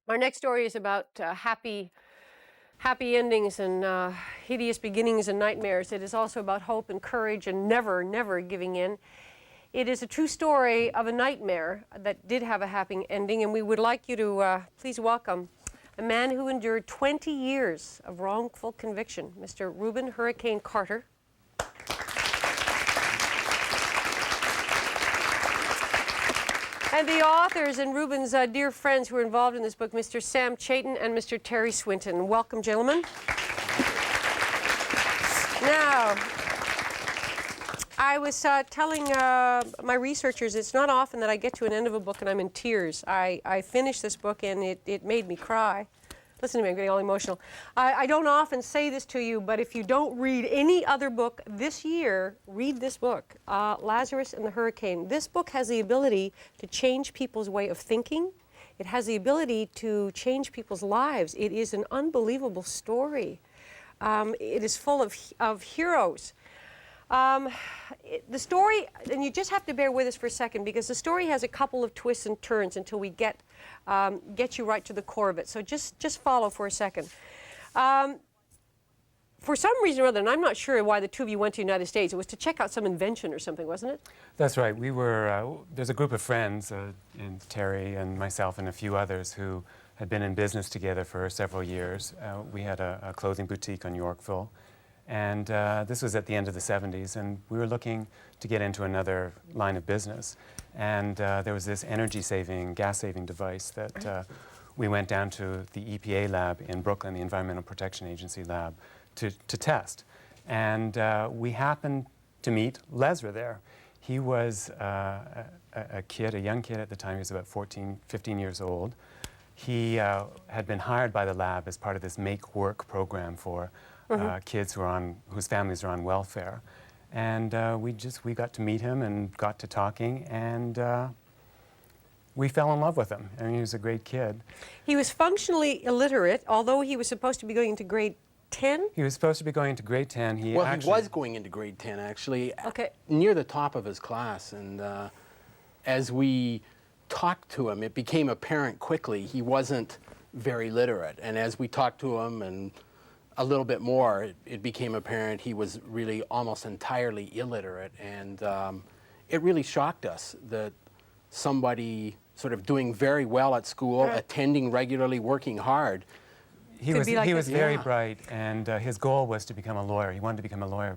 Our next story is about happy endings and hideous beginnings and nightmares. It is also about hope and courage and never giving in. It is a true story of a nightmare that did have a happy ending, and we would like you to please welcome a man who endured 20 years of wrongful conviction, Mr. Rubin Hurricane Carter. And the authors and Rubin's dear friends who are involved in this book, Mr. Sam Chaitin and Mr. Terry Swinton. Welcome, gentlemen. Now, I was telling my researchers, it's not often that I get to an end of a book and I'm in tears. I finished this book and it made me cry. Listen to me, I'm getting all emotional. I don't often say this to you, but if you don't read any other book this year, read this book, Lazarus and the Hurricane. This book has the ability to change people's way of thinking. It has the ability to change people's lives. It is an unbelievable story. It is full of heroes. The story, and you just have to bear with us for a second, because the story has a couple of twists and turns until we get you right to the core of it. So just follow for a second. For some reason or other, and I'm not sure why the two of you went to the United States, it was to check out some invention or something, wasn't it? That's right. We were, there's a group of friends, Terry and myself and a few others, who had been in business together for several years. We had a clothing boutique on Yorkville. And this was at the end of the 70s, and we were looking to get into another line of business. And there was this energy-saving, gas-saving device that we went down to the EPA lab in Brooklyn, the Environmental Protection Agency lab, to test. And we happened to meet Lazarus there. He was a young kid at the time. He was about 15 years old. He had been hired by the lab as part of this Make Work program for kids whose families are on welfare. And we got to meet him and got to talking, and we fell in love with him. I mean, he was a great kid. He was functionally illiterate, although he was supposed to be going into grade 10? He was supposed to be going into grade 10. He was going into grade 10, actually, near the top of his class. And as we talked to him, it became apparent quickly he wasn't very literate. And as we talked to him and a little bit more, it became apparent he was really almost entirely illiterate. And it really shocked us that somebody sort of doing very well at school, attending regularly, working hard. He was very bright, and his goal was to become a lawyer. He wanted to become a lawyer.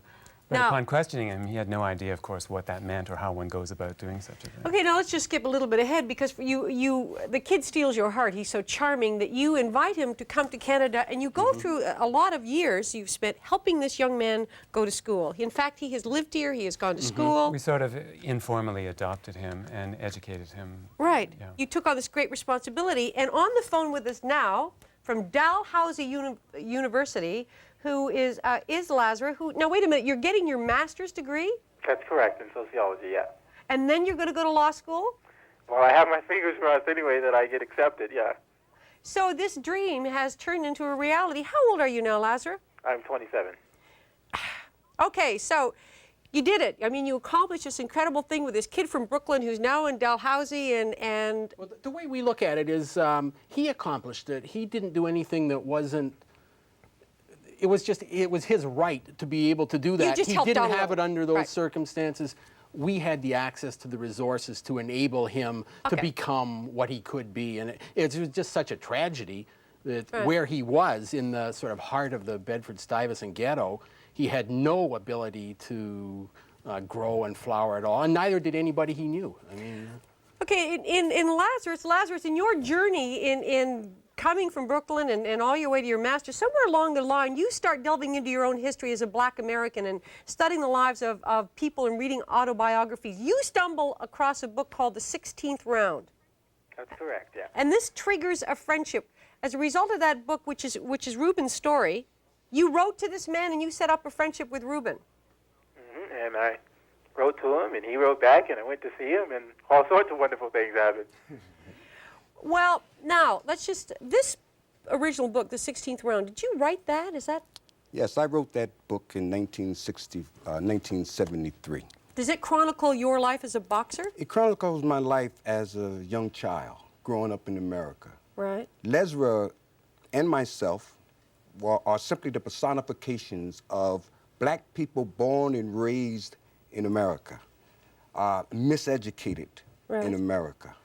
But upon questioning him, he had no idea, of course, what that meant or how one goes about doing such a thing. Okay, now let's just skip a little bit ahead, because the kid steals your heart. He's so charming that you invite him to come to Canada, and you go through a lot of years you've spent helping this young man go to school. In fact, he has lived here, he has gone to school. We sort of informally adopted him and educated him. Right. Yeah. You took on this great responsibility, and on the phone with us now, from Dalhousie University, who is Lazarus, who, now wait a minute, you're getting your master's degree? That's correct, in sociology, yeah. And then you're going to go to law school? Well, I have my fingers crossed anyway that I get accepted, yeah. So this dream has turned into a reality. How old are you now, Lazarus? I'm 27. Okay, so you did it. I mean, you accomplished this incredible thing with this kid from Brooklyn who's now in Dalhousie, and... Well, the way we look at it is he accomplished it. He didn't do anything that wasn't... It was his right to be able to do that. He didn't have it under those circumstances. We had the access to the resources to enable him to become what he could be. And it was just such a tragedy that where he was in the sort of heart of the Bedford-Stuyvesant ghetto, he had no ability to grow and flower at all, and neither did anybody he knew. I mean... Okay, in Lazarus, in your journey in coming from Brooklyn and all your way to your master's, somewhere along the line, you start delving into your own history as a Black American and studying the lives of people and reading autobiographies. You stumble across a book called The 16th Round. That's correct, yeah. And this triggers a friendship. As a result of that book, which is Rubin's story, you wrote to this man and you set up a friendship with Rubin. And I wrote to him, and he wrote back, and I went to see him, and all sorts of wonderful things happened. Well, now, this original book, The 16th Round, did you write that? Is that? Yes, I wrote that book in 1973. Does it chronicle your life as a boxer? It chronicles my life as a young child growing up in America. Right. Lazarus and myself are simply the personifications of black people born and raised in America, miseducated in America,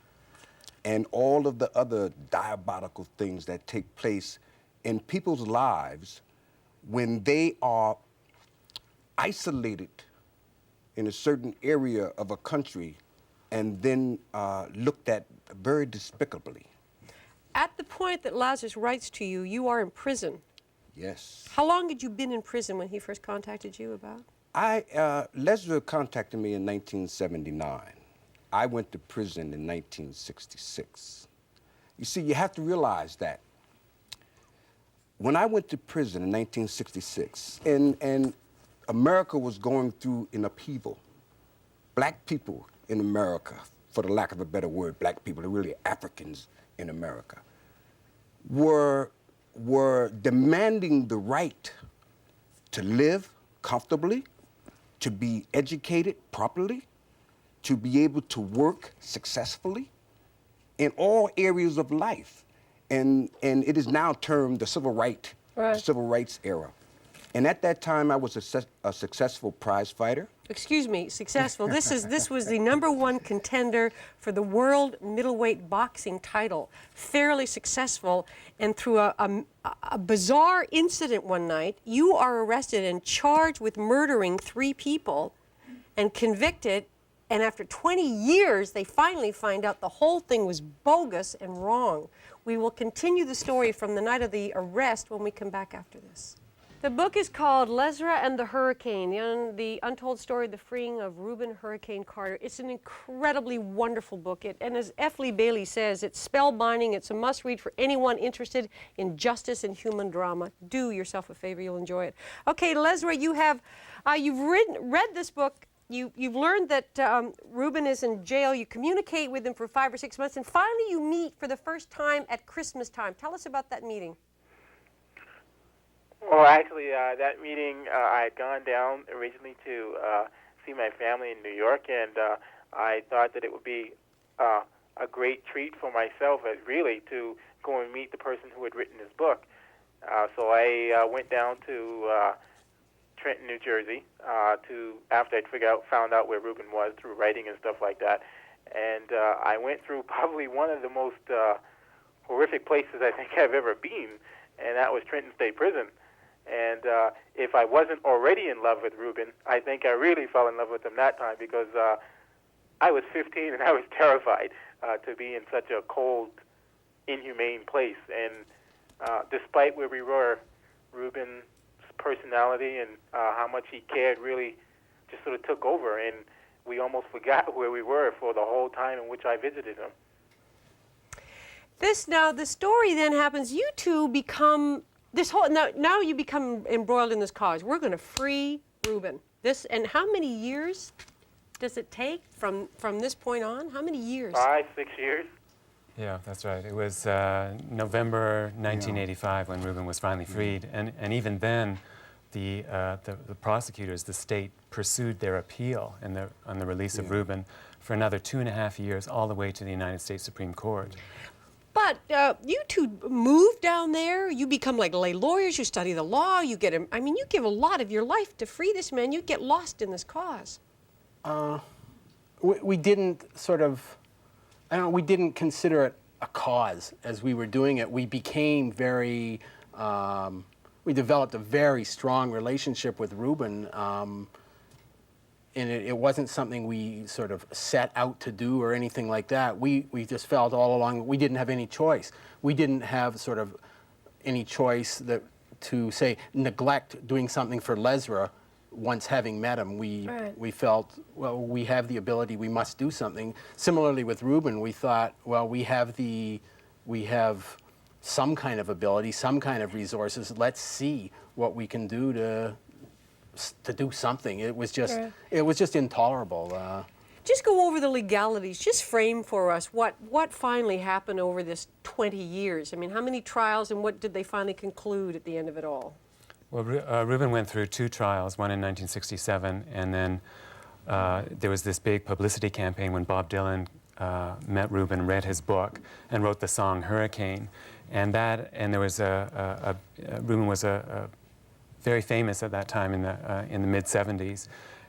and all of the other diabolical things that take place in people's lives when they are isolated in a certain area of a country and then looked at very despicably. At the point that Lazarus writes to you, you are in prison. Yes. How long had you been in prison when he first contacted you about? Lazarus contacted me in 1979. I went to prison in 1966. You see, you have to realize that when I went to prison in 1966, and America was going through an upheaval, black people in America, for the lack of a better word, black people, they're really Africans in America, were demanding the right to live comfortably, to be educated properly, to be able to work successfully in all areas of life. And it is now termed the civil rights era. And at that time, I was a successful prize fighter. Excuse me, successful. This was the #1 contender for the world middleweight boxing title. Fairly successful, and through a bizarre incident one night, you are arrested and charged with murdering 3 people and convicted, and after 20 years, they finally find out the whole thing was bogus and wrong. We will continue the story from the night of the arrest when we come back after this. The book is called Lazarus and the Hurricane, the untold story of the freeing of Rubin Hurricane Carter. It's an incredibly wonderful book. And as F. Lee Bailey says, it's spellbinding. It's a must-read for anyone interested in justice and human drama. Do yourself a favor. You'll enjoy it. Okay, Lazarus, you've read this book. You've learned that Rubin is in jail. You communicate with him for 5 or 6 months, and finally you meet for the first time at Christmas time. Tell us about that meeting. Well, actually, that meeting, I had gone down originally to see my family in New York, and I thought that it would be a great treat for myself, really, to go and meet the person who had written this book. So I went down to Trenton, New Jersey, after I'd found out where Rubin was through writing and stuff like that. And I went through probably one of the most horrific places I think I've ever been, and that was Trenton State Prison. And if I wasn't already in love with Rubin, I think I really fell in love with him that time, because I was 15 and I was terrified to be in such a cold, inhumane place. And despite where we were, Rubin's personality and how much he cared really just sort of took over, and we almost forgot where we were for the whole time in which I visited him. The story then happens. You two become now you become embroiled in this cause. We're going to free Rubin. And how many years does it take from this point on? How many years? 5, 6 years. Yeah, that's right. It was November 1985 when Rubin was finally freed, and even then, the prosecutors, the state, pursued their appeal on the release of Rubin for another 2.5 years, all the way to the United States Supreme Court. But you two move down there. You become like lay lawyers. You study the law. You give a lot of your life to free this man. You get lost in this cause. We didn't we didn't consider it a cause as we were doing it. We became we developed a very strong relationship with Rubin, and it wasn't something we sort of set out to do or anything like that. We just felt all along we didn't have any choice. We didn't have sort of any choice to say neglect doing something for Lazarus. Once having met him, we felt, well, we have the ability, we must do something. Similarly with Rubin, we thought, well, we have some kind of ability, some kind of resources. Let's see what we can do to do something. It was just intolerable. Just go over the legalities. Just frame for us what finally happened over this 20 years. I mean, how many trials and what did they finally conclude at the end of it all? Well, Rubin went through 2 trials, one in 1967, and then there was this big publicity campaign when Bob Dylan met Rubin, read his book, and wrote the song Hurricane. And there was Rubin was very famous at that time in the mid-'70s.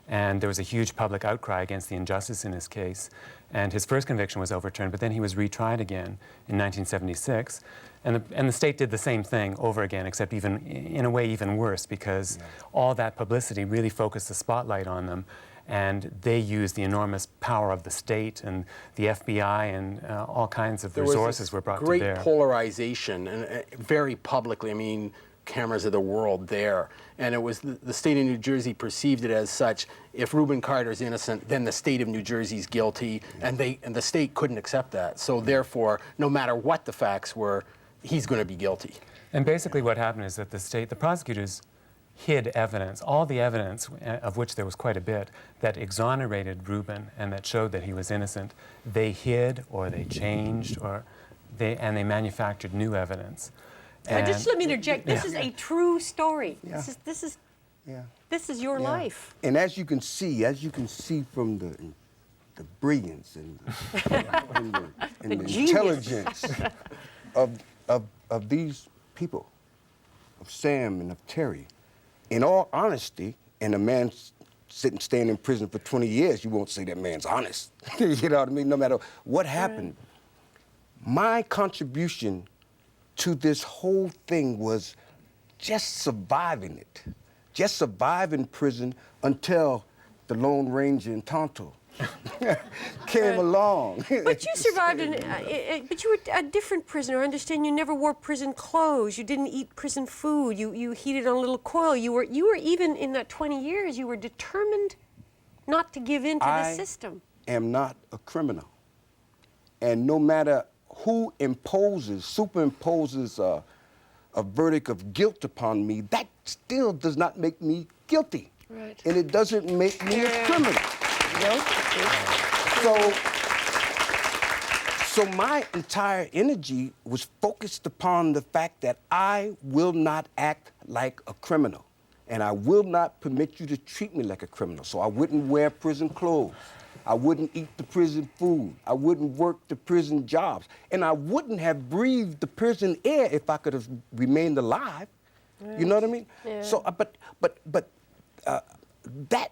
And there was a huge public outcry against the injustice in his case. And his first conviction was overturned, but then he was retried again in 1976. And the state did the same thing over again, except in a way even worse, because all that publicity really focused the spotlight on them. And they used the enormous power of the state and the FBI, and all kinds of resources were brought to bear. Great polarization, and very publicly. I mean, cameras of the world there. And it was the state of New Jersey perceived it as such. If Rubin Carter's innocent, then the state of New Jersey's guilty, and the state couldn't accept that. So therefore, no matter what the facts were, he's going to be guilty. And basically what happened is that the prosecutors hid evidence, all the evidence, of which there was quite a bit, that exonerated Rubin and that showed that he was innocent. They hid, or they changed, and they manufactured new evidence. Just let me interject. This is a true story. Yeah. This is your life. And as you can see from the brilliance and the intelligence of these people, of Sam and of Terry, in all honesty, and a man staying in prison for 20 years, you won't say that man's honest. You know what I mean? No matter what happened, my contribution to this whole thing was just surviving it. Just surviving prison until the Lone Ranger and Tonto came along. But you survived, but you were a different prisoner. I understand you never wore prison clothes. You didn't eat prison food. You heated on a little coil. You were even in that 20 years, you were determined not to give in to the system. I am not a criminal. And no matter who superimposes a verdict of guilt upon me, that still does not make me guilty. Right. And it doesn't make me a criminal. You know? So my entire energy was focused upon the fact that I will not act like a criminal. And I will not permit you to treat me like a criminal. So I wouldn't wear prison clothes. I wouldn't eat the prison food. I wouldn't work the prison jobs. And I wouldn't have breathed the prison air if I could have remained alive. Right. You know what I mean? Yeah. So, but that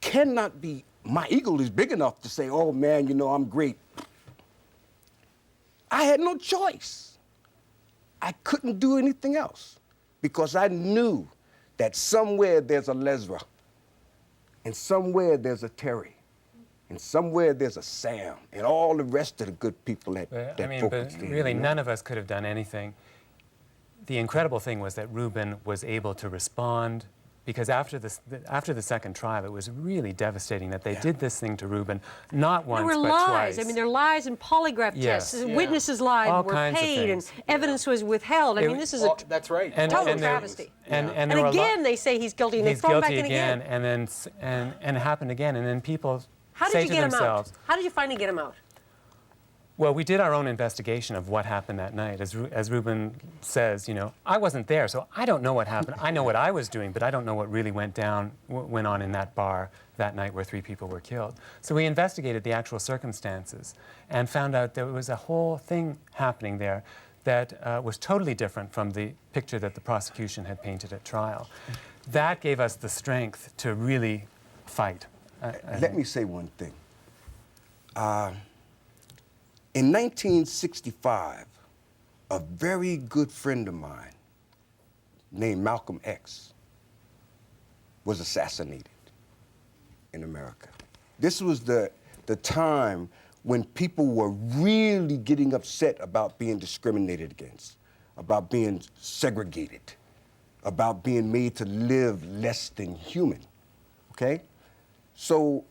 cannot be, my ego is big enough to say, oh man, you know, I'm great. I had no choice. I couldn't do anything else because I knew that somewhere there's a Lazarus, and somewhere there's a Terry, and somewhere there's a Sam, and all the rest of the good people that focused but really, none of us could have done anything. The incredible thing was that Rubin was able to respond, because after the second trial, it was really devastating that they did this thing to Rubin, not once, but lies. twice. I mean, there were lies and polygraph tests. Yeah. Witnesses lied, All were kinds of paid, and things. evidence was withheld. I mean, this is That's right. total travesty. And again, they say he's guilty, and they throw him back in again. And it happened again, and then people How say did you to get themselves, him out? How did you finally get him out? well, we did our own investigation of what happened that night. As Rubin says, you know, I wasn't there, so I don't know what happened. I know what I was doing, but I don't know what really went on in that bar that night where 3 people were killed. So we investigated the actual circumstances and found out there was a whole thing happening there that was totally different from the picture that the prosecution had painted at trial. That gave us the strength to really fight. Let me say one thing. In 1965, a very good friend of mine named Malcolm X was assassinated in America. This was the time when people were really getting upset about being discriminated against, about being segregated, about being made to live less than human, okay? So,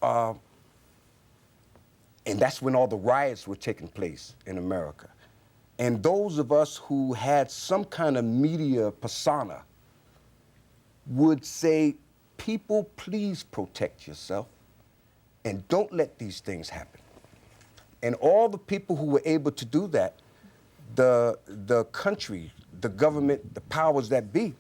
and that's when all the riots were taking place in America. And those of us who had some kind of media persona would say, people, please protect yourself and don't let these things happen. And all the people who were able to do that, the country, the government, the powers that be,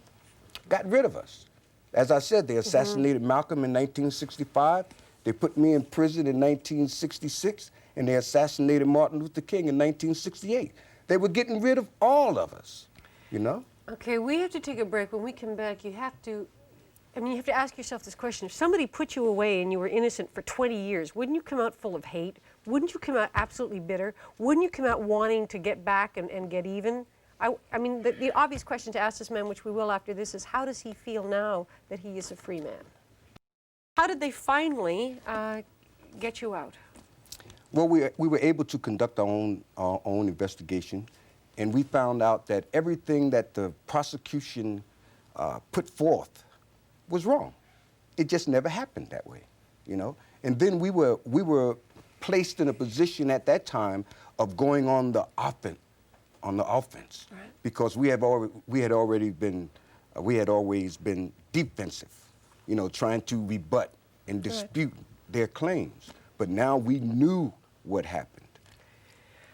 got rid of us. As I said, they assassinated Malcolm in 1965. They put me in prison in 1966, and they assassinated Martin Luther King in 1968. They were getting rid of all of us, you know? Okay, we have to take a break. When we come back, you have to ask yourself this question. If somebody put you away and you were innocent for 20 years, wouldn't you come out full of hate? Wouldn't you come out absolutely bitter? Wouldn't you come out wanting to get back and get even? I mean, the obvious question to ask this man, which we will after this, is how does he feel now that he is a free man? How did they finally get you out? Well, we were able to conduct our own investigation, and we found out that everything that the prosecution put forth was wrong. It just never happened that way, you know? And then we were placed in a position at that time of going on the offense, right. Because we had always been defensive, you know, trying to rebut and dispute their claims. But now we knew what happened.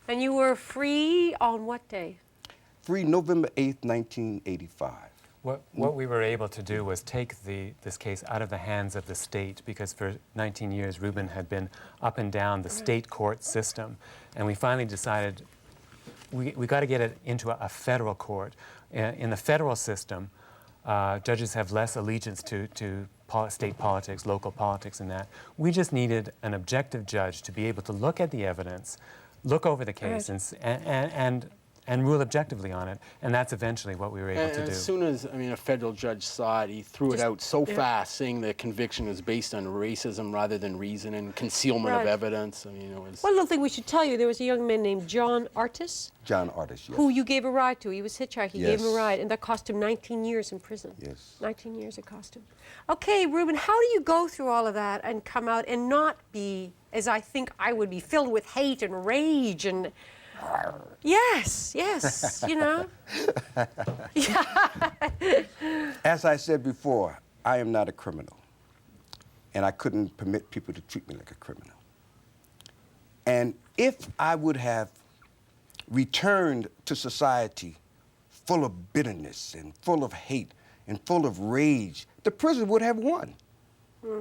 And you were free on what day? Free November 8th, 1985. What we were able to do was take this case out of the hands of the state, because for 19 years Rubin had been up and down the state court system, and we finally decided we got to get it into a federal court. In the federal system, judges have less allegiance to state politics, local politics, and that. We just needed an objective judge to be able to look at the evidence, look over the case, and rule objectively on it, and that's eventually what we were able to do. As soon as, a federal judge saw it, he threw it out so fast, saying the conviction was based on racism rather than reason and concealment of evidence. It was... One little thing we should tell you, there was a young man named John Artis. John Artis, yes. Who you gave a ride to. He was hitchhiking. You gave him a Yes. ride, and that cost him 19 years in prison. Yes. 19 years it cost him. Okay, Rubin, how do you go through all of that and come out and not be, as I think I would be, filled with hate and rage and... Yes, you know. As I said before, I am not a criminal, and I couldn't permit people to treat me like a criminal. And if I would have returned to society full of bitterness and full of hate and full of rage, the prison would have won.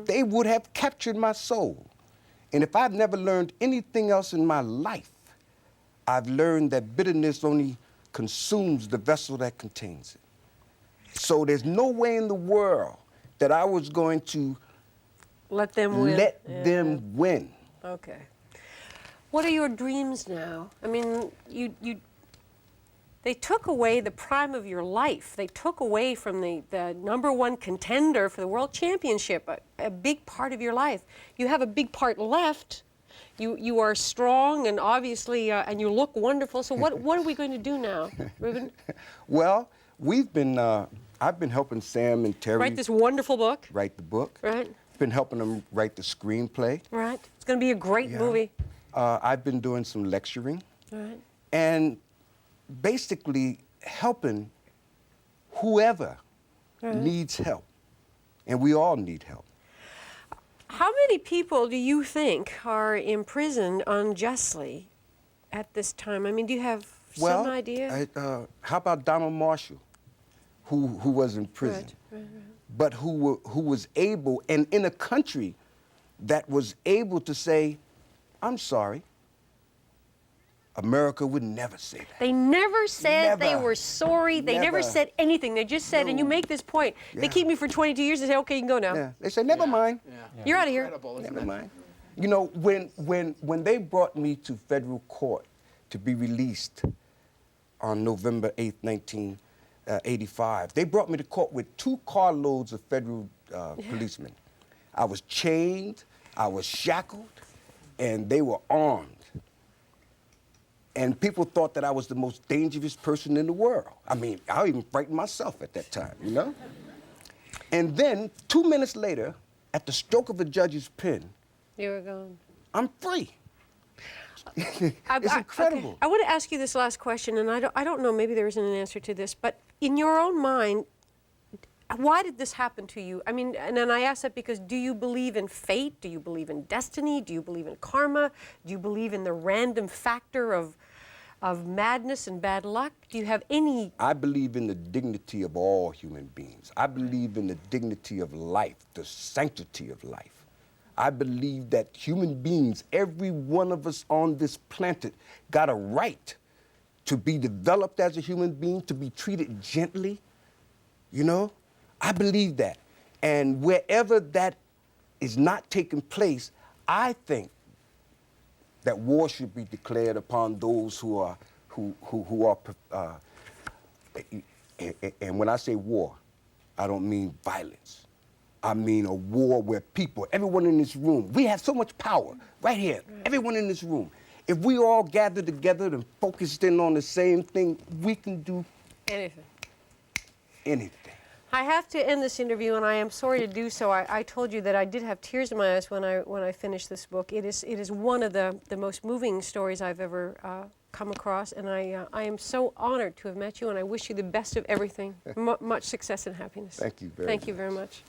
They would have captured my soul. And if I've never learned anything else in my life, I've learned that bitterness only consumes the vessel that contains it. So there's no way in the world that I was going to let them win. Okay. What are your dreams now? I mean, they took away the prime of your life. They took away from the #1 contender for the world championship a big part of your life. You have a big part left. You are strong and obviously, and you look wonderful. So what are we going to do now, Rubin? Well, I've been helping Sam and Terry write this wonderful book. Write the book. Right. Been helping them write the screenplay. Right. It's going to be a great movie. I've been doing some lecturing. Right. And basically helping whoever needs help. And we all need help. How many people do you think are imprisoned unjustly at this time? I mean, do you have some idea? How about Donald Marshall, who was in prison, but who was able, and in a country that was able to say, I'm sorry. America would never say that. They never said they were sorry. They never said anything. They just said, and you make this point, they keep me for 22 years and say, okay, you can go now. Yeah. They say, never mind. You're out of here. Never mind. You know, when they brought me to federal court to be released on November 8th, 1985, they brought me to court with 2 carloads of federal policemen. I was chained, I was shackled, and they were armed. And people thought that I was the most dangerous person in the world. I mean, I even frightened myself at that time, you know? And then, 2 minutes later, at the stroke of a judge's pen, you were gone. I'm free. It's incredible. Okay. I want to ask you this last question, and I don't know, maybe there isn't an answer to this, but in your own mind, why did this happen to you? I mean, and then I ask that because do you believe in fate? Do you believe in destiny? Do you believe in karma? Do you believe in the random factor of madness and bad luck? Do you have any... I believe in the dignity of all human beings. I believe in the dignity of life, the sanctity of life. I believe that human beings, every one of us on this planet, got a right to be developed as a human being, to be treated gently, you know? I believe that. And wherever that is not taking place, I think that war should be declared upon those who are, and when I say war, I don't mean violence. I mean a war where people, everyone in this room, we have so much power right here, everyone in this room. If we all gather together and focused in on the same thing, we can do Anything. anything. I have to end this interview, and I am sorry to do so. I told you that I did have tears in my eyes when I finished this book. It is one of the most moving stories I've ever come across, and I am so honored to have met you, and I wish you the best of everything. Much success and happiness. Thank you very much. Thank you very much.